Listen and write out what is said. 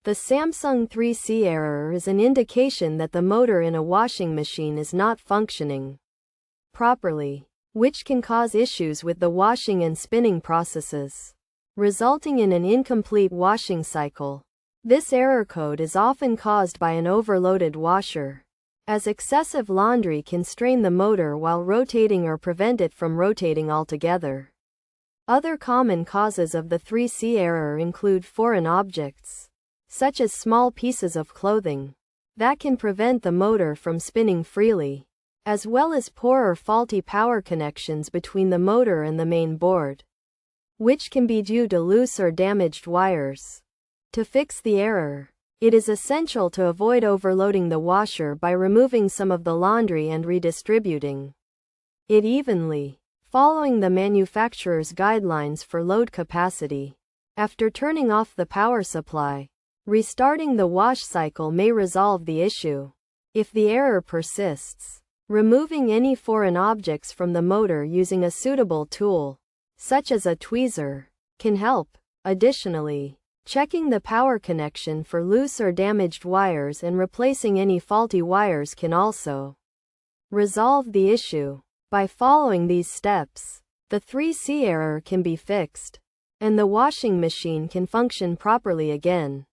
The Samsung 3C error is an indication that the motor in a washing machine is not functioning properly, which can cause issues with the washing and spinning processes, resulting in an incomplete washing cycle. This error code is often caused by an overloaded washer, as excessive laundry can strain the motor while rotating or prevent it from rotating altogether. Other common causes of the 3C error include foreign objects, such as small pieces of clothing, that can prevent the motor from spinning freely, as well as poor or faulty power connections between the motor and the main board, which can be due to loose or damaged wires. To fix the error, it is essential to avoid overloading the washer by removing some of the laundry and redistributing it evenly, following the manufacturer's guidelines for load capacity. After turning off the power supply, restarting the wash cycle may resolve the issue. If the error persists, removing any foreign objects from the motor using a suitable tool, such as a tweezer, can help. Additionally, checking the power connection for loose or damaged wires and replacing any faulty wires can also resolve the issue. By following these steps, the 3C error can be fixed, and the washing machine can function properly again.